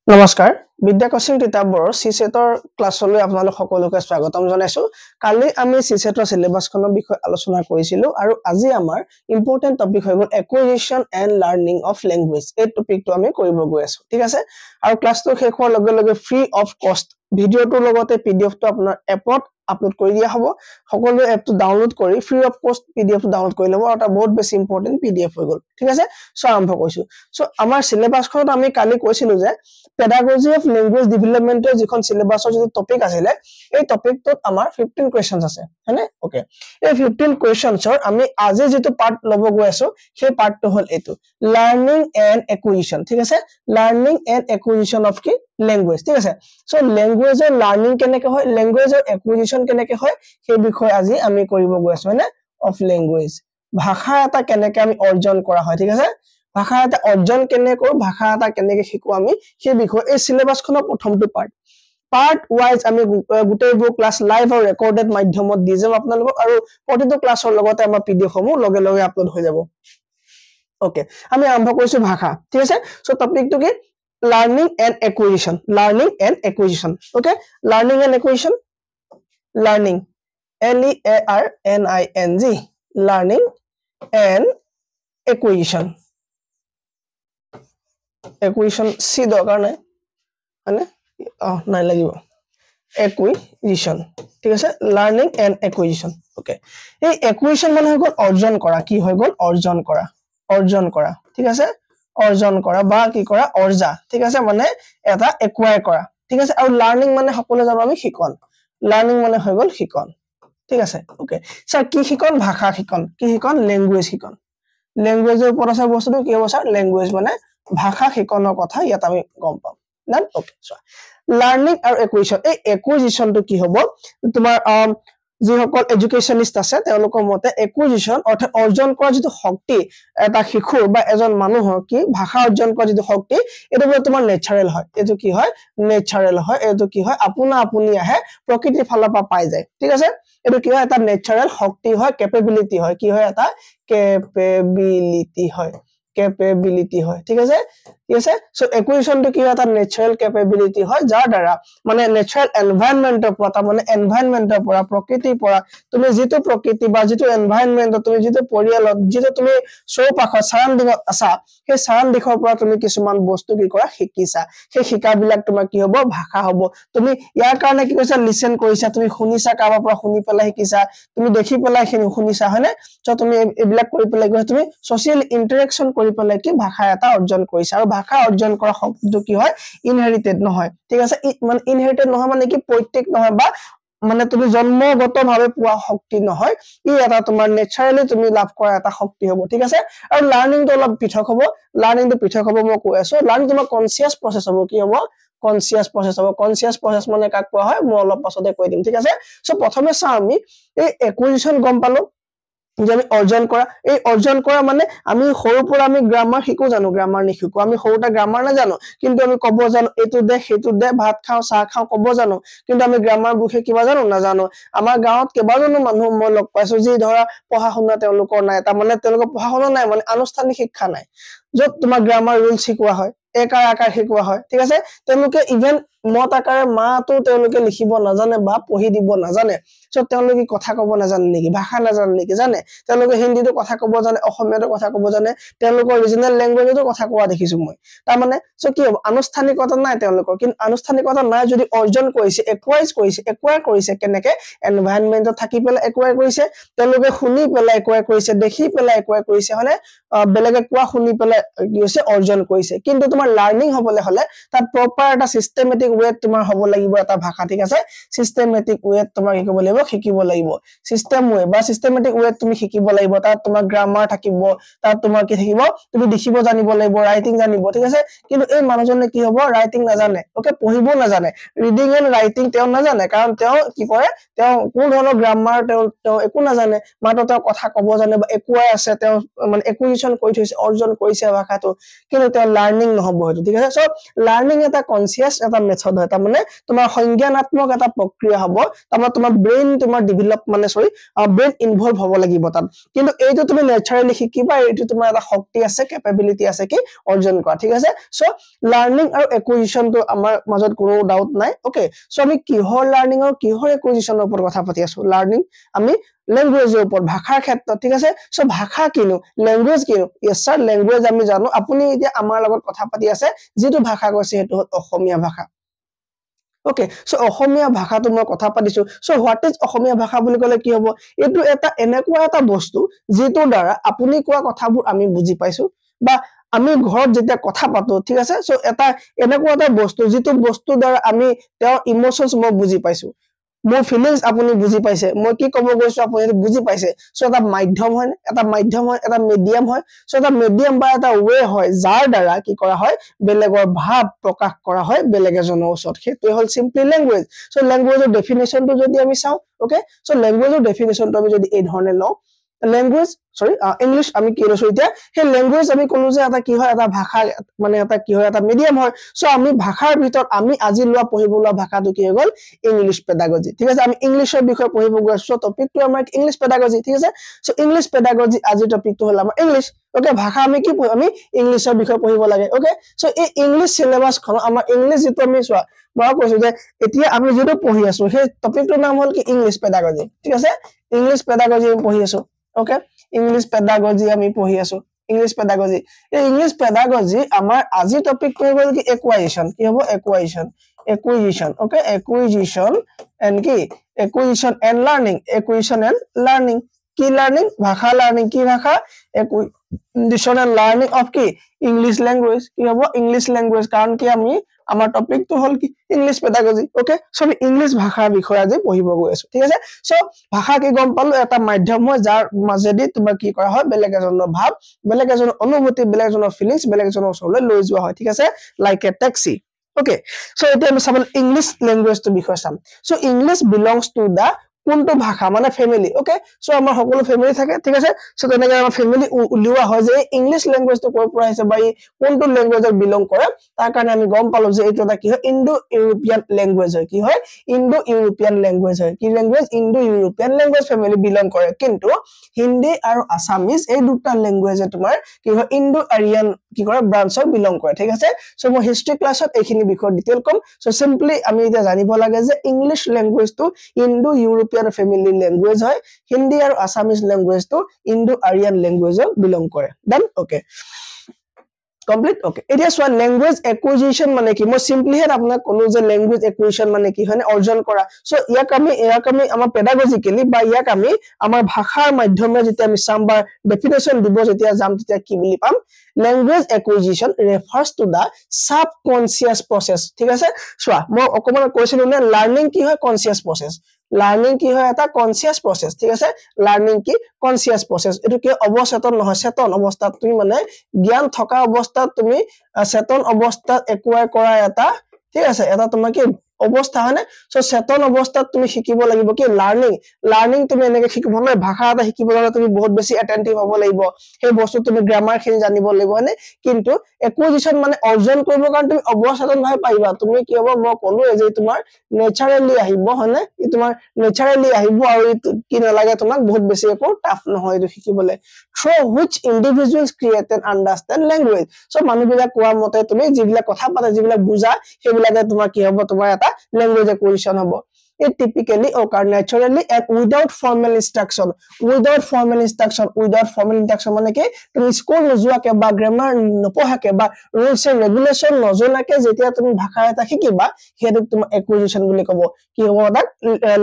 নমস্কাৰ বিদ্যা কোচিং কিতাপৰ সিসেটৰ ক্লাছলৈ আপোনালোক সকলোকে স্বাগতম জনাইছো কালি আমি সিসেটৰ সিলেবাসখনৰ বিষয়ে আলোচনা কৰিছিলো আৰু আজি আমাৰ ইম্পৰ্টেন্ট টপিক হৈ গল acquisition and learning of language এই টপিকটো আমি কৰিব গৈ আছো ঠিক আছে আৰু ক্লাছটো শেষ হোৱাৰ লগে লগে ফ্ৰী অফ কষ্ট ভিডিওটোৰ লগতে পিডিএফটো আপোনাৰ এপত আপলোড কৰি দিয়া হ'ব সকলো এপটো ডাউনলোড কৰি ফ্ৰী অফ কষ্ট পিডিএফটো ডাউনলোড কৰি লব আৰু এটা বহুত বেছি ইম্পৰ্টেন্ট পিডিএফ হৈ গল ঠিক আছে সো আৰম্ভ কৰিছো সো আমাৰ সিলেবাসখনত আমি কালি কৈছিলো যে পেডাগজি অফ ল্যাঙ্গুৱেজ ডেভেলপমেন্টৰ যিখন সিলেবাসৰ যিটো টপিক আছিল এই টপিকটোত আমাৰ 15 কোৱেশ্চনছ আছে হয়নে ওকে এই 15 কোৱেশ্চনছৰ আমি আজি যেটো পাৰ্ট লব গৈ আছো সেই পাৰ্টটো হল এটো লাৰ্নিং এণ্ড একুইজিশন ঠিক আছে লাৰ্নিং এণ্ড একুইজিশন অফ কি ল্যাঙ্গুৱেজ ঠিক আছে সো ল্যাঙ্গুৱেজৰ লাৰ্নিং কেনেকৈ হয় ল্যাঙ্গুৱেজৰ একুইজিশন কেনেকৈ হয় সেই বিষয় আজি আমি কৰিব গৈ আছো হয়নে অফ ল্যাঙ্গুৱেজ ভাষা এটা কেনেকৈ আমি অৰ্জন কৰা হয় ঠিক আছে ভাষা এটা অৰ্জন কেনে কৰো ভাষা এটা কেনেকৈ শিকো আমি সেই বিষয় এই সিলেবাসখনৰ প্ৰথমটো পাৰ্ট ওয়াইজ আমি গুটেইবোৰ ক্লাছ লাইভ আৰু ৰেকৰ্ডেড মাধ্যমত দি যাম আপোনালোকক আৰু প্ৰতিটো ক্লাছৰ লগতে আমাৰ পিডিএফ সমূহ লগে লগে আপলোড হৈ যাব ওকে আমি আৰম্ভ কৰিছো ভাষা ঠিক আছে সো টপিকটো কি learning and acquisition okay learning and acquisition learning LEARNING learning and acquisition equation c দৰকাৰ নাই মানে নাই লাগিব equation ঠিক আছে লাৰ্নিং এণ্ড একুইজিশন ওকে এই একুইজিশন মানে হৈ গল অৰ্জন কৰা কি হৈ গল অৰ্জন কৰা ঠিক আছে অৰ্জন কৰা বা কি কৰা অৰ্জা ঠিক আছে মানে এটা একুৱায়াৰ কৰা ঠিক আছে আৰু লাৰ্নিং মানে সকলো জানো আমি শিকন লাৰ্নিং মানে হৈ গল শিকন ঠিক আছে ওকে স্যাৰ কি শিকন ভাষা শিকন কি শিকন ল্যাঙ্গুৱেজ শিকন ল্যাঙ্গুৱেজৰ ওপৰত আছে বস্তুটো কি হ'ব স্যাৰ ল্যাঙ্গুৱেজ মানে ভাষা শিকনৰ কথা ইয়াত আমি গম পাম না ওকে সো লাৰ্নিং আৰু একুইজিশন এই একুইজিশনটো কি হ'ব তোমাৰ যি সকল এডুকেশনিষ্ট আছে তেওঁলোকৰ মতে একুইজিশন অৰ্থাৎ অৰ্জন কৰা যিটো শক্তি এটা শিশুৰ বা এজন মানুহৰ কি ভাষা অৰ্জন কৰা যিটো শক্তি এটো বলে তোমাৰ নেচাৰেল হয় এটো কি হয় নেচাৰেল হয় এটো কি হয় আপোনা আপুনি আহে প্ৰকৃতিৰ ফালৰ পৰা পাই যায় ঠিক আছে এটো কি হয় এটা নেচাৰেল শক্তি হয় কেপেবিলিটি হয় কি হয় এটা কেপেবিলিটি হয় ঠিক আছে সো একুইজিশন তো কি হয় এটা নেচাৰেল কেপেবিলিটি হয় যাৰ দ্বাৰা মানে নেচাৰেল এনভায়ৰনমেন্টৰ পৰা মানে এনভায়ৰনমেন্টৰ পৰা প্ৰকৃতিৰ পৰা তুমি যেটো প্ৰকৃতি বা যেটো এনভায়ৰনমেন্ট তুমি যেটো পৰিয়ালত যেটো তুমি চৌপাশত সাৰাউণ্ডিংত আছা সেই সাৰাউণ্ডিংৰ পৰা তুমি কিছুমান বস্তু কি কৰা শিকিছা সেই শিকাবিলাক তোমাৰ কি হ'ব ভাষা হ'ব তুমি ইয়াৰ কাৰণে কি কৈছা লিসেন কৰিছা তুমি শুনিছা কাৰোবাৰ পৰা শুনি পেলাই শিকিছা তুমি দেখি পেলাই শুনিছা হয়নে সো তুমি এইবিলাক কৰি পেলাই তুমি সোশ্যাল ইন্টাৰেকশন কৰি পেলাই কি ভাষা এটা অৰ্জন কৰিছা আৰু ভাষা অৰ্জন কৰা শক্তিটো কি হয় ইনহেৰিটেড নহয় ঠিক আছে মানে ইনহেৰিটেড নহয় মানে কি পৈতৃক নহয় বা মানে তুমি জন্মগতভাৱে পোৱা শক্তি নহয় ই এটা তোমাৰ নেচাৰেলি তুমি লাভ কৰা এটা শক্তি হ'ব ঠিক আছে আৰু লাৰ্নিংটো অলপ পৃথক হ'ব মই কৈ আছো লাৰ্নিং তোমাৰ কনসিয়াস প্ৰসেস হ'ব কি হ'ব কনসিয়াস প্ৰসেস মানে কাক কোৱা হয় মই অলপ পাছতে কৈ দিম ঠিক আছে সো প্ৰথমে চাও আমি এই একুইজিশন গম পালো যে আমি অৰ্জন কৰা মানে আমি সৰু পৰা আমি গ্ৰামাৰ শিকো জানো গ্ৰামাৰ নিশিকো আমি সৰুটা গ্ৰামাৰ না জানো কিন্তু আমি কব জানো এটো দে হেতু দে ভাত খাও চাহ খাও কব জানো কিন্তু আমি গ্ৰামাৰ বুখে কিবা জানো না জানো আমাৰ গাঁৱত কেবাজনো মানুহ মই লগ পাইছো যি ধৰা পঢ়া শুনা তেওঁলোকৰ নাই তা মানে তেওঁলোকৰ পঢ়া শুনা নাই মানে আনুষ্ঠানিক শিক্ষা নাই যত তোমাৰ গ্ৰামাৰ ৰুল শিকোৱা হয় একাৰ আকাৰ শিকোৱা হয় ঠিক আছে তেওঁলোকে ইভেন মত আকাৰে মাটো তেওঁলোকে লিখিব নাজানে বা পঢ়ি দিব নাজানে সো তেওঁলোকে কথা কব নাজানে নেকি ভাষা নাজানে নেকি জানে তেওঁলোকে হিন্দীটো কথা কব জানে অসমীয়াটো কথা কব জানে তেওঁলোকৰ ৰিজনাল ল্যাঙ্গুৱেজতো কথা কোৱা দেখিছো মই তাৰ মানে সো কি হ'ব আনুষ্ঠানিকতা নাই তেওঁলোকৰ কিন্তু আনুষ্ঠানিকতা নাই যদি অৰ্জন কৰিছে একুৱায়াৰ কৰিছে কেনেকে এনভায়ৰনমেন্টত থাকি পেলাই একুৱায়াৰ কৰিছে তেওঁলোকে শুনি পেলাই একুৱায়াৰ কৰিছে দেখি পেলাই একুৱায়াৰ কৰিছে হয়নে বেলেগে কোৱা শুনি পেলাই কি হৈছে অৰ্জন কৰিছে কিন্তু তোমাৰ লাৰ্নিং হ'বলে হলে তাত প্ৰপাৰ এটা সিস্টেমেটিক ওয়েত তোমাৰ হ'ব লাগিব এটা ভাষা ঠিক আছে সিস্টেমেটিক ওয়েত তোমাৰ শিকিব লাগিব সিস্টেম ওয়ে বা সিস্টেমেটিক ওয়েত তুমি শিকিব লাগিব তাত তোমাৰ গ্ৰামাৰ থাকিব তাত তোমাৰ কি থাকিব তুমি লিখিব জানিব লাগিব ৰাইটিং জানিব ঠিক আছে কিন্তু এই মানুহজনে কি হ'ব ৰাইটিং নাজানে ওকে পঢ়িব নাজানে ৰিডিং এণ্ড ৰাইটিং তেওঁ নাজানে কাৰণ তেওঁ কি কৰে তেওঁ কোন ধৰণৰ গ্ৰামাৰ তেওঁ একো নাজানে মাত্ৰ তেওঁ কথা কব জানে বা একুৱাই আছে তেওঁ মানে একুইজিশন কৰি থৈছে অৰ্জন কৰিছে ভাষাটো কিন্তু তেওঁ লাৰ্নিং নহব হয়তো ঠিক আছে সো লাৰ্নিং এটা কনসিয়াস এটা মেথড হয় তাৰ মানে তোমাৰ সংজ্ঞানাত্মক এটা প্ৰক্ৰিয়া হ'ব তাৰমানে তোমাৰ ব্ৰেইন তোমাৰ ডেভেলপ মানে সৰি ব্ৰেইন ইনভলভ হ'ব লাগিব তাত কিন্তু এইটো তুমি নেচাৰেলি শিকিবা এইটো তোমাৰ এটা শক্তি আছে কেপেবিলিটি আছে কি অৰ্জন কৰা ঠিক আছে সো লাৰ্নিং আৰু একুইজিশন তো আমাৰ মাজত কোনো ডাউট নাই ওকে সো আমি কিহৰ লাৰ্নিং আৰু কিহৰ একুইজিশনৰ ওপৰত কথা পাতি আছো লাৰ্নিং আমি ল্যাঙ্গুৱেজৰ ওপৰত ভাষাৰ ক্ষেত্ৰত ঠিক আছে সো ভাষা কিনো ল্যাঙ্গুৱেজ কিনো ইয়েস স্যাৰ ল্যাঙ্গুৱেজ আমি জানো আপুনি এতিয়া আমাৰ লগত কথা পাতি আছে যেটো ভাষা কৈছে হেতু অসমীয়া ভাষা ওকে সো অসমীয়া ভাষাটো মই কথা পাতিছো সো হোৱাট ইজ অসমীয়া ভাষা বুলি কলে কি হ'ব এটো এটা এনেকুৱা এটা বস্তু যেটো দ্বাৰা আপুনি কোৱা কথাবোৰ আমি বুজি পাইছো বা আমি ঘৰত যেতিয়া কথা পাতো ঠিক আছে সো এটা এনেকুৱা এটা বস্তু যেটো বস্তু দ্বাৰা আমি তেওঁৰ ইমোশনস মই বুজি পাইছো মোৰ ফিলিংস আপুনি বুজি পাইছে মই কি কব গৈছো আপুনি বুজি পাইছে সো এটা মাধ্যম হয় এটা মিডিয়াম হয় সো এটা মিডিয়াম বা এটা ওয়ে হয় যাৰ দ্বাৰা কি কৰা হয় বেলেগৰ ভাৱ প্ৰকাশ কৰা হয় বেলেগ এজনৰ ওচৰত হেতু হল সিম্পলি ল্যাঙ্গুৱেজ সো ল্যাঙ্গুৱেজৰ ডেফিনেশনটো যদি আমি চাও ওকে সো ল্যাঙ্গুৱেজৰ ডেফিনেশনটো আমি যদি এই ধৰণে লও ল্যাঙ্গুৱেজ সৰি ইংলিশ আমি কি লৈছো এতিয়া হে ল্যাঙ্গুৱেজ আমি কলো যে এটা কি হয় এটা ভাষা মানে এটা কি হয় এটা মিডিয়াম হয় সো আমি ভাষাৰ ভিতৰত আমি আজি লোৱা পঢ়িবলা ভাষাটো কি হৈ গল ইংলিশ পেডাগজি ঠিক আছে আমি ইংলিশৰ বিষয় পঢ়িব গৈছো টপিকটো আমাৰ ইংলিশ পেডাগজি ঠিক আছে সো ইংলিশ পেডাগজি আজি টপিকটো হল আমাৰ ইংলিশ ওকে ভাষা আমি কি আমি ইংলিশৰ বিষয় পঢ়িব লাগে ওকে সো এই ইংলিশ সিলেবাস খন আমাৰ ইংলিশ যেটো আমি চোৱা মই কৈছো যে এতিয়া আমি যেটো পঢ়ি আছো সেই টপিকটোৰ নাম হল কি ইংলিশ পেডাগজি ঠিক আছে ইংলিশ পেডাগজি আমি পঢ়ি আছো ওকে ইংলিশ পেডাগজি আমি পঢ়ি আছো ইংলিশ পেডাগজি এই ইংলিশ পেডাগজি আমাৰ আজি টপিক হৈ গল কি একুইজিশন কি হ'ব একুইজিশন ওকে একুইজিশন এন্ড কি একুইজিশন এন্ড লার্নিং কি লার্নিং ভাষা লার্নিং কি ভাষা একুইজিশন এন্ড লার্নিং অফ কি ইংলিশ ল্যাঙ্গুৱেজ কি হ'ব ইংলিশ ল্যাঙ্গুৱেজ কাৰণ কি আমি আমাৰ টপিকটো হল কি ইংলিশ পেডাগজি ওকে সো আমি ইংলিশ ভাষাৰ বিষয় আজি পঢ়িব গৈ আছো ঠিক আছে সো ভাষা কি গম পালো এটা মাধ্যম হয় যাৰ মাজেদি তোমাৰ কি কৰা হয় বেলেগ এজনৰ ভাৱ বেলেগ এজনৰ অনুভূতি বেলেগ এজনৰ ফিলিংস বেলেগ এজনৰ ওচৰলৈ লৈ যোৱা হয় ঠিক আছে like a taxi okay so এতিয়া আমি চাবল ইংলিশ ল্যাঙ্গুৱেজ তো বিষয় চাম so English belongs to the কোনটো ভাষা মানে ফ্যামিলি ওকে সো আমাৰ সকলো ফ্যামিলি থাকে ঠিক আছে সো তেনেকৈ আমাৰ ফ্যামিলি উলিওৱা হয় যে ইংলিশ ল্যাঙ্গুৱেজ তো কৰ পৰা আহিছে বা কোনটো ল্যাঙ্গুৱেজৰ বিলং কৰে তাৰ কাৰণে আমি গম পালো যে এইটো এটা কি হয় ইন্দো ইউৰোপিয়ান ল্যাঙ্গুৱেজ হয় কি হয় ইন্দো ইউৰোপিয়ান ল্যাঙ্গুৱেজ হয় কি language Indo European language family belong কৰে কিন্তু হিন্দী আৰু আসামিজ এই দুটা ল্যাঙ্গুৱেজে তোমাৰ কি হয় ইন্দো আৰিয়ান কি কৰে ব্ৰাঞ্চৰ বিলং কৰে ঠিক আছে সো মই হিষ্ট্ৰি ক্লাছত এইখিনি বিষয় ডিটেইল কম সো সিম্পলি আমি এটা জানিব লাগে যে ইংলিশ ল্যাঙ্গুৱেজ তো ইন্দো ইউৰোপিয়ান ফ্যামিলি ল্যাঙ্গুৱেজ হয় হিন্দী আৰু আসামিজ ল্যাঙ্গুৱেজ তো ইন্দো আৰিয়ান ল্যাঙ্গুৱেজৰ বিলং কৰে ডান ওকে কমপ্লিট ওকে এতিয়া সোয়া ল্যাঙ্গুৱেজ একুইজিশন মানে কি মই সিম্পলি হেড আপোনাক কলো যে ল্যাঙ্গুৱেজ একুইজিশন মানে কি হয় অৰ্জন কৰা সো ইয়াক আমি আমাৰ পেডাগজিক্যালি বা ইয়াক আমি আমাৰ ভাষাৰ মাধ্যমে যেতিয়া আমি চাম বা ডেফিনেশন দিব যেতিয়া যাম তেতিয়া কি বুলি পাম language acquisition refers to the subconscious process ঠিক আছে সোয়া মই অকমান কৈছিলো না লাৰ্নিং কি হয় কনসিয়াস প্ৰসেস লাৰ্নিং কি হয় এটা কনসিয়াস প্ৰসেস ঠিক আছে লাৰ্নিং কি কনসিয়াস প্ৰসেস এটো কি অবচেতন নহয় চেতন অৱস্থাত তুমি মানে জ্ঞান থকা অৱস্থাত তুমি চেতন অৱস্থাত একুৱায়াৰ কৰা এটা ঠিক আছে এটা তোমাৰ কি অৱস্থা হয় না সো চেতন অৱস্থাত তুমি শিকিব লাগিব কি লাৰ্নিং তুমি এনেকে শিকিব না ভাষা এটা শিকিব গলে তুমি বহুত বেছি অ্যাটেন্টিভ হ'ব লাগিব সেই বস্তু তুমি গ্ৰামাৰ খিনি জানিব লাগিব হয়নে কিন্তু একুইজিশন মানে অৰ্জন কৰিব কাৰণ তুমি অৱচেতন ভাবে পাইবা তুমি কি হ'ব মই কলো যে তোমাৰ নেচাৰেলি আহিব হয়নে ই তোমাৰ নেচাৰেলি আহিব আৰু কি নালাগে তোমাক বহুত বেছি একো টাফ নহয় এটো শিকিবলে through which individuals create and understand language so মানুহবিলাক কোৱা মতে তুমি যিবিলাক কথা পাতে যিবিলাক বুজা সেইবিলাকে তোমাৰ কি হ'ব তোমাৰ এটা language acquisition হ'ব it typically occur naturally and without formal instruction মানে কি তুমি স্কুল নোযোৱাকে বা গ্ৰামাৰ নপঢ়াকে বা rules and regulation নজনাকে যেতিয়া তুমি ভাষা এটা শিকিবা হেতু তোমাৰ acquisition বুলি কব কি হ'ব তাক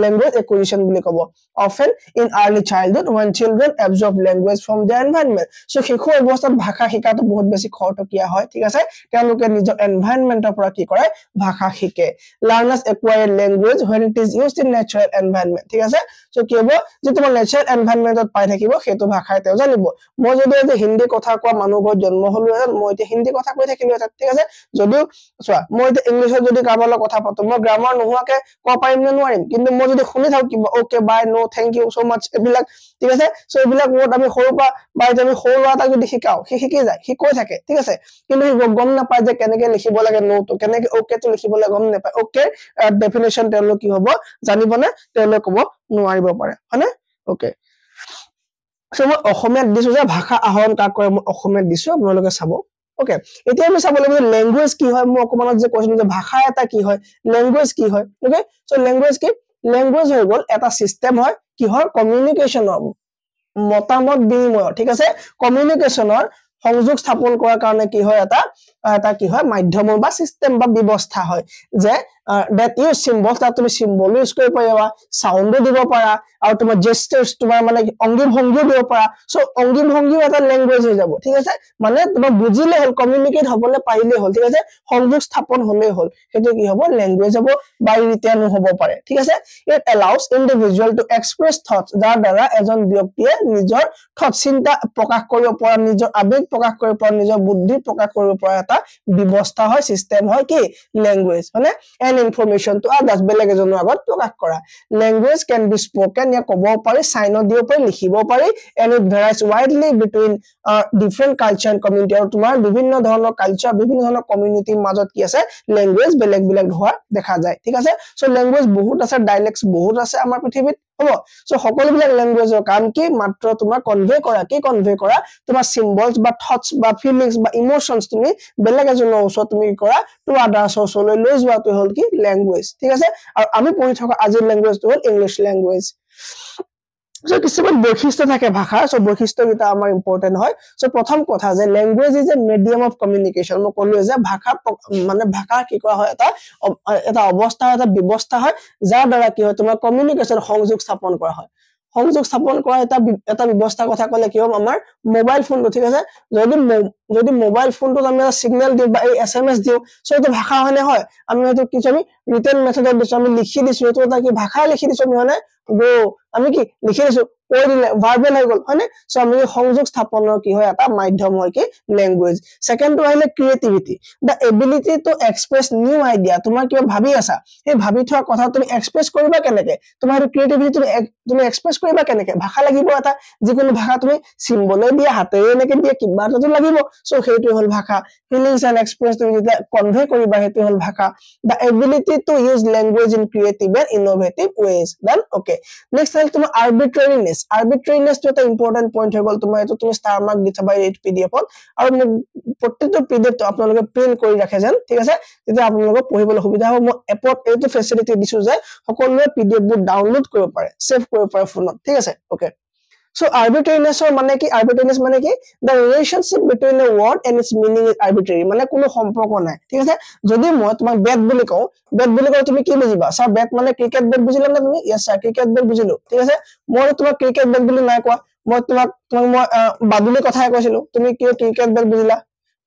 language acquisition বুলি কব often in early childhood when children absorb language from their environment so শিশু অৱস্থাত ভাষা শিকাটো বহুত বেছি খৰতকীয়া হয় ঠিক আছে তেওঁলোকে নিজৰ এনভায়ৰনমেন্টৰ পৰা কি কৰে ভাষা শিকে learners acquire language when it is is used in natural environment ঠিক আছে সো কি হ'ব যে তোমাৰ natural environmentত পাই থাকিব সেইটো ভাষাই তেওঁ জানিব মই যদি যে হিন্দী কথা কোৱা মানুহৰ জন্ম হলো মই এতিয়া হিন্দী কথা কৈ থাকিলো ঠিক আছে যদিও চোৱা মই এতিয়া ইংলিশত যদি কাৰোবাৰ কথা পাতো মই গ্ৰামাৰ নোহোৱাকে ক পাৰিম নে নোৱাৰিম কিন্তু মই যদি শুনি থাকো কিবা ওকে বাই নো থ্যাংক ইউ সো মাচ এবিলাক ঠিক আছে সো এবিলাক ওয়ার্ড আমি সৰু পা বাই আমি সৰু লৰাটাক যদি শিকাও সি শিকি যায় সি কৈ থাকে ঠিক আছে কিন্তু সি গম নাপায় যে কেনেকৈ লিখিব লাগে নো তো কেনেকৈ ওকে তো লিখিব লাগে গম নাপায় ওকে ডেফিনেশন তেওঁলোক কি হ'ব জানিব না তেওঁলোক ক'ব নোৱাৰিব পাৰে হয়নে ওকে সো মই অসমীয়াত দিছো যে ভাষা আহৰণ কাক কৰে মই অসমীয়াত দিছো আপোনালোকে চাব ওকে এতিয়া আমি চাব লাগিব ল্যাঙ্গুৱেজ কি হয় মই অকমানত যে কৈছিলো যে ভাষা এটা কি হয় ল্যাঙ্গুৱেজ কি হয় ওকে সো ল্যাঙ্গুৱেজ কি ল্যাঙ্গুৱেজ হৈ গল এটা সিস্টেম হয় কি হয় কমিউনিকেশনৰ মতামত বিনিময় ঠিক আছে কমিউনিকেশনৰ সংযোগ স্থাপন কৰাৰ কাৰণে কি হয় এটা কি হয় মাধ্যম বা সিস্টেম বা ব্যৱস্থা হয় যে that use symbols that তুমি symbol ইউজ কৰিব পাৰিবা সাউন্ড দিব পাৰা আৰু তোমাৰ জেস্টাৰ্স তোমাৰ মানে অঙ্গি ভঙ্গি দিব পাৰা সো অঙ্গি ভঙ্গি এটা ল্যাঙ্গুৱেজ হৈ যাব ঠিক আছে মানে তোমাৰ বুজিলে হল কমিউনিকেট হ'বলে পাৰিলে হল ঠিক আছে সংযোগ স্থাপন হ'লে হল সেইটো কি হ'ব ল্যাঙ্গুৱেজ হ'ব বা ৰিটেন হ'ব পাৰে ঠিক আছে it allows individual to express thoughts যাৰ দ্বাৰা এজন ব্যক্তিয়ে নিজৰ থট চিন্তা প্ৰকাশ কৰিব পৰা নিজৰ আবেগ প্ৰকাশ কৰিব পৰা নিজৰ বুদ্ধি প্ৰকাশ কৰিব পৰা এটা ব্যৱস্থা হয় সিস্টেম হয় কি ল্যাঙ্গুৱেজ মানে and information to others বেলেগ এজনৰ আগত প্ৰকাশ কৰা language can be spoken ya ক'ব পাৰি সাইন দিব পাৰি লিখিব পাৰি and it varies widely between different culture and community আৰু তোমাৰ বিভিন্ন ধৰণৰ কালচাৰ বিভিন্ন ধৰণৰ কমিউনিটিৰ মাজত কি আছে ল্যাঙ্গুৱেজ বেলেগ বেলেগ হোৱা দেখা যায় ঠিক আছে সো ল্যাঙ্গুৱেজ বহুত আছে ডায়ালেক্টস বহুত আছে আমাৰ পৃথিৱীত হ'ব সো সকলোবিলাক ল্যাঙ্গুৱেজৰ কাম কি মাত্ৰ তোমাৰ কনভে কৰা তোমাৰ সিম্বলস বা থটস বা ফিলিংস বা ইমোশনস তুমি বেলেগ এজনৰ ওচৰত তুমি কৰা টু আদাৰ্স ওচৰলৈ লৈ যোৱাটো হল কি ল্যাঙ্গুৱেজ ঠিক আছে আৰু আমি পঢ়ি থকা আজিৰ ল্যাঙ্গুৱেজটো হল ইংলিশ ল্যাঙ্গুৱেজ সো কিছুমান বৈশিষ্ট্য থাকে ভাষাৰ সো বৈশিষ্ট্যটা আমাৰ ইম্পৰ্টেন্ট হয় সো প্ৰথম কথা যে language is a medium of communication মই ক'লো যে ভাষা মানে ভাষা কি কৰা হয় এটা অৱস্থা এটা ব্যৱস্থা হয় যাৰ দ্বাৰা কি হয় তোমাৰ কমিউনিকেশন সংযোগ স্থাপন কৰা হয় সংযোগ স্থাপন কৰা এটা ব্যৱস্থা কথা ক'লে কি হ'ব আমাৰ মোবাইল ফোনটো ঠিক আছে যদি মোবাইল ফোনটোত আমি সিগন্যাল দিও বা এসএমএস দিও সো এটা ভাষা হয়নে হয় আমি হয়তো কিছু আমি রিটেন মেথডত দিছো আমি লিখি দিছো এটো এটা কি ভাষা লিখি দিছো আমি হয়নে গো আমি কি লিখি দিছো কৈ দিলে ভাৰ্বেল হৈ গল হয়নে সো আমি সংযোগ স্থাপনৰ কি হয় এটা মাধ্যম হয় কি ল্যাঙ্গুৱেজ সেকেন্ড টো আহিলে creativity the ability to express new idea তোমাৰ কি ভাবি আছা এই ভাবি থোৱা কথা তুমি এক্সপ্ৰেছ কৰিবা কেনেকে তোমাৰ ক্ৰিয়েটিভিটি তুমি এক্সপ্ৰেছ কৰিবা কেনেকে ভাষা লাগিব এটা যিকোনো ভাষা তুমি সিম্বলে দিয়া হাতেৰে এনেকে দিয়া কিবা এটা লাগিব সো সেইটো হল ভাষা ফিলিংস এন্ড এক্সপ্ৰেছ তুমি যেতিয়া কনভে কৰিবা সেইটো হল ভাষা the ability to use language in creative and innovative ways then okay next হল তোমাৰ আৰ্বিট্ৰেৰিনেস টো এটা ইম্পৰ্টেন্ট পইণ্ট হৈ গল তোমাৰ এটো তুমি ষ্টাৰ মাৰ্ক দি থবা এই পিডিএফত আৰু প্ৰত্যেকটো পিডিএফ আপোনালোকে প্ৰিন্ট কৰি ৰাখে যেন ঠিক আছে তেতিয়া আপোনালোকক পঢ়িবলৈ সুবিধা হ'ব মই এপত এইটো ফেসিলিটি দিছো যে সকলোৱে পিডিএফ বোৰ ডাউনলোড কৰিব পাৰে সেভ কৰিব পাৰে ফোনত ঠিক আছে ওকে So arbitrariness মানে কি the relationship between a word and its meaning is arbitrary মানে কোনো সম্পৰ্ক নাই ঠিক আছে যদি মই তোমাক বেট বুলি কও তুমি কি বুজিবা স্যাৰ বেট মানে ক্ৰিকেট বেট বুজিলা না তুমি ইয়েস স্যাৰ ক্ৰিকেট বেট বুজিলো ঠিক আছে মই তোমাক ক্ৰিকেট বেট বুলি নাই কোৱা মই তোমাক বাদুলি কথাই কৈছিলো তুমি কি ক্ৰিকেট বেট বুজিলা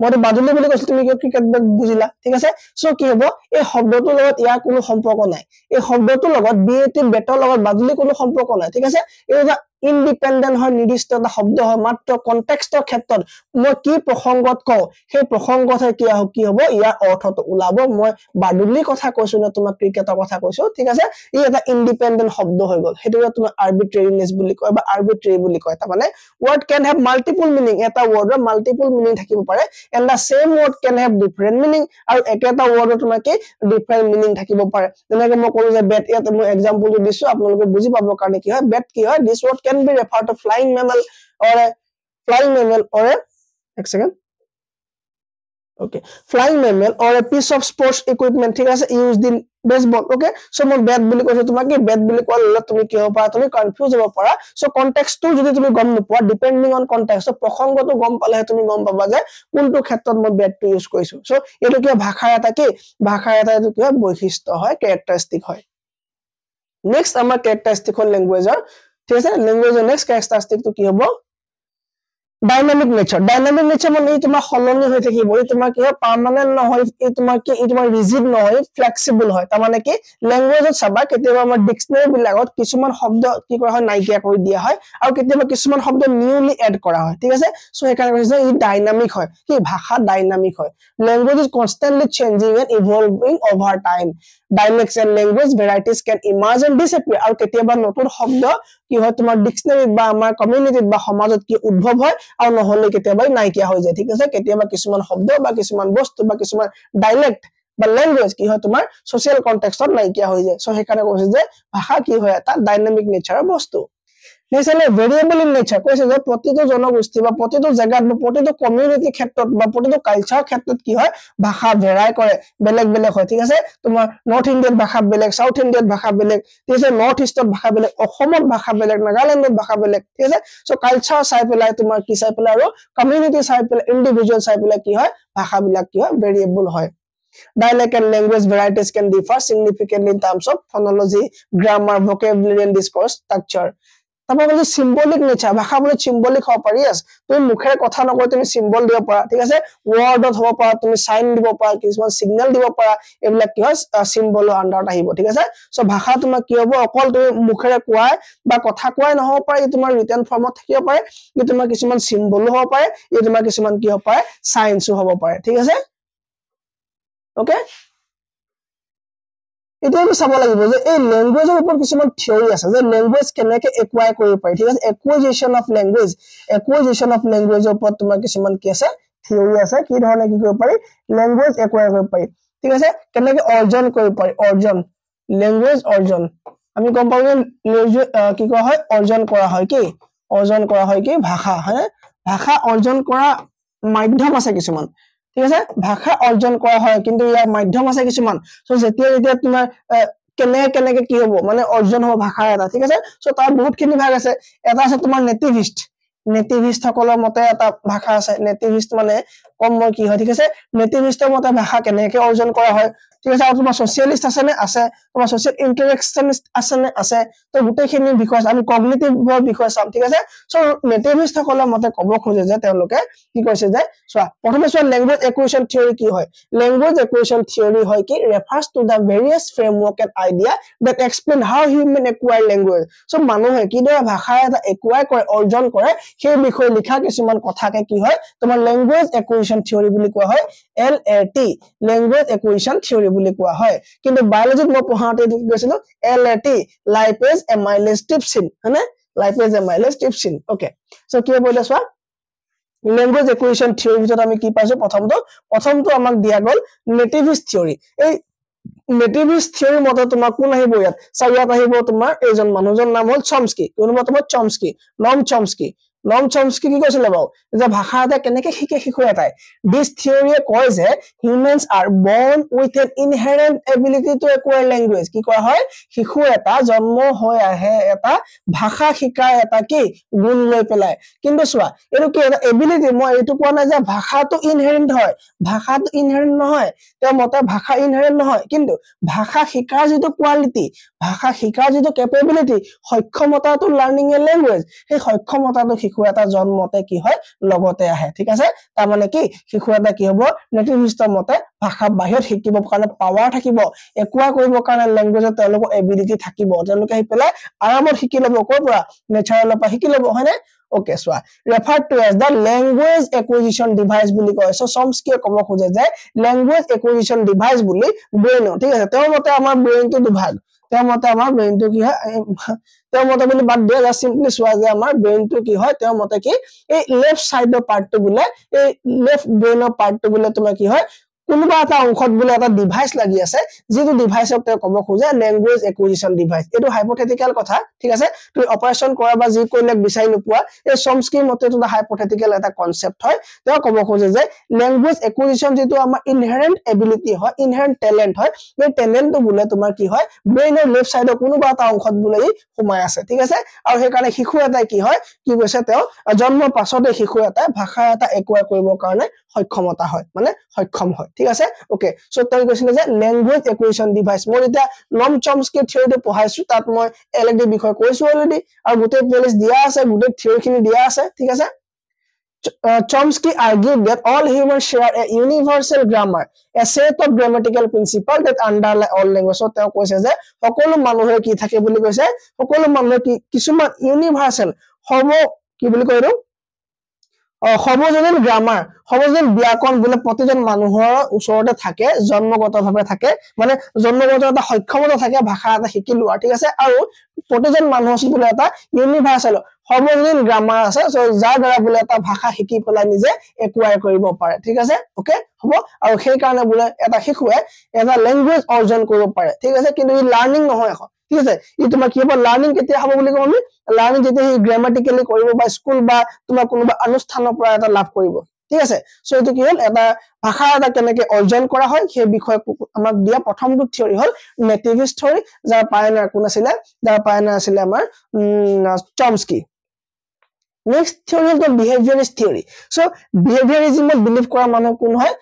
মই বাদুলি বুলি কৈছিলো তুমি কি ক্ৰিকেট বেট বুজিলা ঠিক আছে সো কি হ'ব এই শব্দটোৰ লগত ইয়াৰ কোনো সম্পৰ্ক নাই এই শব্দটোৰ লগত বিএটি বেটৰ লগত বাদুলি কোনো সম্পৰ্ক নাই ঠিক আছে এটা ইন্ডিপেন্ডেন্ট হয় নিৰ্দিষ্ট এটা শব্দ হয় মাত্ৰ কনটেক্সটৰ ক্ষেত্ৰত মই কি প্ৰসংগত কও সেই প্ৰসংগত কি হ'ব ইয়াৰ অৰ্থটো ওলাব মই বাদুলি কথা কৈছো না তোমাক ক্ৰিকেটৰ কথা কৈছো ঠিক আছে ই এটা ইন্ডিপেন্ডেন্ট শব্দ হৈ গল হেতু তোমাৰ আৰ্বিট্ৰেৰিনেস বুলি কয় বা আৰ্বিট্ৰেৰি বুলি কয় তাৰ মানে word can have multiple meaning এটা wordৰ multiple meaning থাকিব পাৰে and the same word can have different meaning আৰু একেটা wordৰ তোমাৰ কি different meaning থাকিব পাৰে যেনেকৈ মই ক'লো যে বেট ইয়াত মই এক্সাম্পলটো দিছো আপোনালোকে বুজি পাবৰ কাৰণে কি হয় বেট কি হয় this word can be referred to flying mammal or a এক second okay flying mammal or a piece of sports equipment ঠিক আছে used in baseball okay so মই bat বুলি কৈছো তোমাক bat বুলি ক'লে তুমি কি হ'ব পাৰা তুমি কনফিউজ হ'ব পাৰা so context টো যদি তুমি গম নোপোৱা depending on context so প্ৰসংগটো গম পালে তুমি গম পাবা যে কোনটো ক্ষেত্ৰত মই bat টো ইউজ কৰিছো so এটো কি ভাষাৰ এটা এটো কি বৈশিষ্ট্য হয় characteristic হয় next আমাৰ characteristic হল ল্যাঙ্গুৱেজৰ ঠিক আছে ল্যাঙ্গুৱেজৰ next characteristic টো কি হ'ব ডাইনামিক নেচাৰ মানে তোমাৰ সলনি হৈ থাকিব তোমাৰ কি হয় পাৰ্মানেন্ট নহয় তোমাৰ কি তোমাৰ ৰিজিড নহয় ফ্লেক্সিবল হয় তাৰ মানে কি ল্যাঙ্গুৱেজত চাবা কেতিয়াবা আমাৰ ডিকচনাৰী বিলাকত কিছুমান শব্দ কি কৰা হয় নাইকিয়া কৰি দিয়া হয় আৰু কেতিয়াবা কিছুমান শব্দ নিউলি এড কৰা হয় ঠিক আছে সো একাৰণে কৈছে ই ডাইনামিক হয় কি ভাষা ডাইনামিক হয় language is constantly changing and evolving over time dialects and language varieties can emerge and disappear আৰু কেতিয়াবা নতুন শব্দ কি হয় তোমাৰ ডিকচনাৰীত বা আমাৰ কমিউনিটিত বা সমাজত কি উদ্ভৱ হয় আৰু নহলে কেতিয়াবা নাইকিয়া হৈ যায় ঠিক আছে কেতিয়াবা কিছুমান শব্দ বা কিছুমান বস্তু বা কিছুমান ডাইলেক্ট বা ল্যাঙ্গুৱেজ কি হয় তোমাৰ সোশ্যাল কনটেক্সটত নাইকিয়া হৈ যায় সো হেকাৰণে কৈছে যে ভাষা কি হয় এটা ডাইনামিক নেচাৰৰ বস্তু নেক্সট হলে ভেৰিয়েবল ইন নেচাৰ কৈছে যে প্ৰতিটো জনগোষ্ঠী বা প্ৰতিটো জায়গাত বা প্ৰতিটো কমিউনিটি ক্ষেত্ৰত বা প্ৰতিটো কালচাৰ ক্ষেত্ৰত কি হয় ভাষা ভেৰাই কৰে বেলেগ বেলেগ হয় ঠিক আছে তোমাৰ নৰ্থ ইণ্ডিয়ান ভাষা বেলেগ সাউথ ইণ্ডিয়ান ভাষা বেলেগ ঠিক আছে নৰ্থ ইষ্টত ভাষা বেলেগ অসমত ভাষা বেলেগ নাগালেণ্ডত ভাষা বেলেগ ঠিক আছে সো কালচাৰ চাই পেলাই তোমাৰ কি চাই পেলাই আৰু কমিউনিটি চাই পেলাই ইন্ডিভিজুৱেল চাই পেলাই কি হয় ভাষাবিলাক কি হয় ভেৰিয়েবল হয় Dialect and language varieties can differ significantly in terms of phonology, grammar, vocabulary, and discourse structure. তারপর বলছে সিম্বলিক নেচার ভাষা বলে সিম্বলিক হব পারি yes তুমি মুখেৰে কথা নকৈ তুমি সিম্বল দিব পাৰা ঠিক আছে ওয়াৰ্ডত হ'ব পাৰা তুমি সাইন দিব পাৰা কিছুমান সিগন্যাল দিব পাৰা এইবিলাক কি হয় সিম্বলৰ আন্ডাৰত আহিব ঠিক আছে সো ভাষা তোমাৰ কি হ'ব অকল তুমি মুখেৰে কোৱাই বা কথা কোৱাই নহব পাৰে ই তোমাৰ ৰিটেন ফৰ্মত থাকিব পাৰে ই তোমাৰ কিছুমান সিম্বলো হ'ব পাৰে ই তোমাৰ কিছুমান কি হ'ব পাৰে সাইনসও হ'ব পাৰে ঠিক আছে ওকে এটা আমি চাব লাগিব যে এই ল্যাঙ্গুৱেজৰ ওপৰত কিছুমান থিওৰি আছে যে ল্যাঙ্গুৱেজ কেনেকৈ একুৱায়াৰ কৰিব পাৰি ঠিক আছে একুইজিশন অফ ল্যাঙ্গুৱেজৰ ওপৰত তোমাৰ কিছুমান কি আছে থিওৰি আছে কি ধৰণে কি কৰিব পাৰি ল্যাঙ্গুৱেজ একুৱায়াৰ কৰিব পাৰি ঠিক আছে কেনেকৈ অৰ্জন কৰিব পাৰি অৰ্জন ল্যাঙ্গুৱেজ অৰ্জন আমি গম পাওঁ যে কি কোৱা হয় অৰ্জন কৰা হয় কি ভাষা হয় ভাষা অৰ্জন কৰা মাধ্যম আছে কিছুমান ঠিক আছে ভাষা অৰ্জন কৰা হয় কিন্তু ইয়াৰ মাধ্যম আছে কিছুমান সো যেতিয়া তোমাৰ কেনেকে কি হ'ব মানে অৰ্জন হ'ব ভাষা এটা ঠিক আছে সো তাৰ বহুতখিনি ভাগ আছে এটা আছে তোমাৰ নেটিভিষ্ট সকলৰ মতে এটা ভাষা আছে নেটিভিষ্ট মানে কম মই কি হয় ঠিক আছে নেটিভিষ্টৰ মতে ভাষা কেনেকে অৰ্জন কৰা হয় ঠিক আছে আৰু তোমাৰ সোশ্যালিষ্ট আছে নে আছে তোমাৰ সোশ্যাল ইন্টাৰেকশনিষ্ট আছে নে আছে তো গোটেইখিনি বিষয় আমি কগনিটিভৰ বিষয় চাম ঠিক আছে সো নেটিভিষ্ট সকলৰ মতে ক'ব খোজে যে তেওঁলোকে কি কৈছে যে চোৱা প্ৰথমে চোৱা ল্যাঙ্গুৱেজ একুইজিশন থিওৰি কি হয় ল্যাঙ্গুৱেজ একুইজিশন থিওৰি হয় কি refers to the various framework and idea that explain how human acquire language so মানুহে কিদৰে ভাষা এটা একুৱায়াৰ কৰে অৰ্জন কৰে সেই বিষয়ে লিখা কিছুমান কথাকে কি হয় তোমাৰ ল্যাঙ্গুৱেজ একুইজিশন থিওৰি বুলি কোৱা হয় LAT ল্যাঙ্গুৱেজ একুইজিশন থিওৰি বুলি কোৱা হয় কিন্তু বায়োলজিত মই পঢ়াওঁতে কি কৈছিলো LAT লাইপেজ এমাইলেজ ট্ৰিপচিন হয়নে lipase amylase trypsin okay so কি হ'ব এটা চোৱা ল্যাঙ্গুৱেজ একুইজিশন থিওৰি ভিতৰত আমি কি পাইছো প্ৰথমটো আমাক দিয়া গল নেটিভিষ্ট থিওৰি এই নেটিভিষ্ট থিওৰি মতে তোমাৰ কোন আহিব ইয়াত ইয়াত আহিব তোমাৰ এইজন মানুহজন নাম হ'ল চমস্কি কোনবা তোমাৰ নম চমস্কি কি কৈছিলে বাৰু যে ভাষা এটা কেনেকে শিকে শিশু এটাই দিস থিওৰিয়ে কয় যে humans are born with an inherent ability to acquire language কি কোৱা হয় শিশু এটা জন্ম হৈ আহে এটা ভাষা শিকাৰ এটা কি গুণ লৈ পেলাই কিন্তু চোৱা এটো কি এটা এবিলিটি মই এটো কোৱা নাই যে ভাষাটো ইনহেৰেন্ট হয় ভাষাটো ইনহেৰেন্ট নহয় তেওঁ মতে ভাষা ইনহেৰেন্ট নহয় কিন্তু ভাষা শিকাৰ যেটো কোৱালিটি ভাষা শিকাৰ যেটো কেপেবিলিটি সক্ষমতাটো লাৰ্নিং এ ল্যাঙ্গুৱেজ সেই সক্ষমতাটো শিশু এটা জন্মতে কি হয় লগতে আহে ঠিক আছে তাৰ মানে কি শিশু এটা কি হ'ব নেটিভিষ্টৰ মতে ভাষা বাহিৰত শিকিব কাৰণে পাৱাৰ থাকিব একুৱায়াৰ কৰিব কাৰণে ল্যাঙ্গুৱেজত তেওঁলোকৰ এবিলিটি থাকিব তেওঁলোকে আহি পেলাই আৰামত শিকি ল'ব ক'ৰ পৰা নেচাৰেলৰ পৰা শিকি ল'ব হয়নে okay সোৱা referred to as the language acquisition device বুলি কয় সো চমস্কিয়ে ক'ব খোজে যে language acquisition device বুলি ব্ৰেইন ঠিক আছে তেওঁৰ মতে আমাৰ ব্ৰেইনটো দুভাগ তেওঁৰ মতে আমাৰ ব্ৰেইনটো কি হয় তেওঁৰ মতে বুলি বাদ দিয়া যা সিম্পলি সোৱা যে আমাৰ ব্ৰেইনটো কি হয় তেওঁৰ মতে কি এই লেফট সাইডৰ পাৰ্টটো বুলে এই লেফট ব্ৰেইনৰ পাৰ্টটো বুলে তোমাৰ কি হয় কোনোবা এটা অংশত বুলে এটা ডিভাইস লাগি আছে যেটো ডিভাইসক তেওঁ ক'ব খোজে ল্যাঙ্গুৱেজ একুইজিশন ডিভাইস এটো হাইপোথেটিক্যাল কথা ঠিক আছে তুমি অপাৰেশন কৰা বা যি কৰিলে বিচাৰি নোপোৱা এই চমস্কিৰ মতে এটা হাইপোথেটিক্যাল এটা কনসেপ্ট হয় তেওঁ ক'ব খোজে যে ল্যাঙ্গুৱেজ একুইজিশন যেটো আমাৰ ইনহেৰেন্ট এবিলিটি হয় ইনহেৰেন্ট ট্যালেন্ট হয় এই ট্যালেন্টটো বুলে তোমাৰ কি হয় ব্ৰেইনৰ লেফট সাইডৰ কোনোবা এটা অংশত বুলে সোমাই আছে ঠিক আছে আৰু সেই কাৰণে শিশু এটাই কি হয় কি কৈছে তেওঁ জন্মৰ পাছতে শিশু এটা ভাষা এটা একুৱায়াৰ কৰিবৰ কাৰণে সক্ষমতা হয় মানে সক্ষম হয় ঠিক আছে ওকে সো তই কৈছিলে যে ল্যাঙ্গুৱেজ একুইজিশন ডিভাইস মই এটা নম চমস্কি থিওৰিটো পঢ়াইছো তাত মই এলএডি বিষয় কৈছো অলৰেডি আৰু গোটেই প্লেলিস্ট দিয়া আছে গোটেই থিওৰিখিনি দিয়া আছে ঠিক আছে Chomsky argued that all humans share a universal grammar, a set of grammatical principles that underlie all languages. So তেওঁ কৈছে যে সকলো মানুহৰ কি থাকে বুলি কৈছে, সকলো মানুহৰ কি কিছুমান ইউনিভাৰ্সাল সৰ্ব কি বুলি কয় সৰ্বজনীন গ্ৰামাৰ, সৰ্বজনীন ব্যাকৰণ বোলে প্ৰতিজন মানুহৰ ওচৰতে থাকে, জন্মগতভাৱে থাকে, মানে জন্মগত এটা সক্ষমতা থাকে ভাষা এটা শিকি লোৱা, ঠিক আছে। আৰু প্ৰতিজন মানুহৰ ওচৰত বোলে এটা ইউনিভাৰ্সাল সৰ্বজনীন গ্ৰামাৰ আছে, যাৰ দ্বাৰা বোলে এটা ভাষা শিকি পেলাই নিজে একুৱায়াৰ কৰিব পাৰে, ঠিক আছে। ওকে হ'ব। আৰু সেই কাৰণে বোলে এটা শিশুৱে এটা লেংগুৱেজ অৰ্জন কৰিব পাৰে, ঠিক আছে। কিন্তু ই লাৰ্নিং নহয় এখন, ঠিক আছে। ই তোমাৰ কি হ'ব, লাৰ্নিং কেতিয়া হ'ব বুলি ক'ম আমি, লাৰ্নিং যেতিয়া সি গ্ৰামাটিকেলি কৰিব বা স্কুল বা তোমাৰ কোনোবা অনুষ্ঠানৰ পৰা এটা লাভ কৰিব, ঠিক আছে। সো এইটো কি হ'ল, এটা ভাষা এটা কেনেকে অৰ্জন কৰা হয় সেই বিষয়ে আমাক দিয়া প্ৰথমটো থিয়ৰি হ'ল নেটিভিষ্ট থিয়ৰি, যাৰ পায়নাৰ কোন আছিলে, যাৰ পায়নাৰ আছিলে আমাৰ Chomsky. Next theory is the behaviorist theory. So behaviorism believe কৰা মানুহ কোন হয়,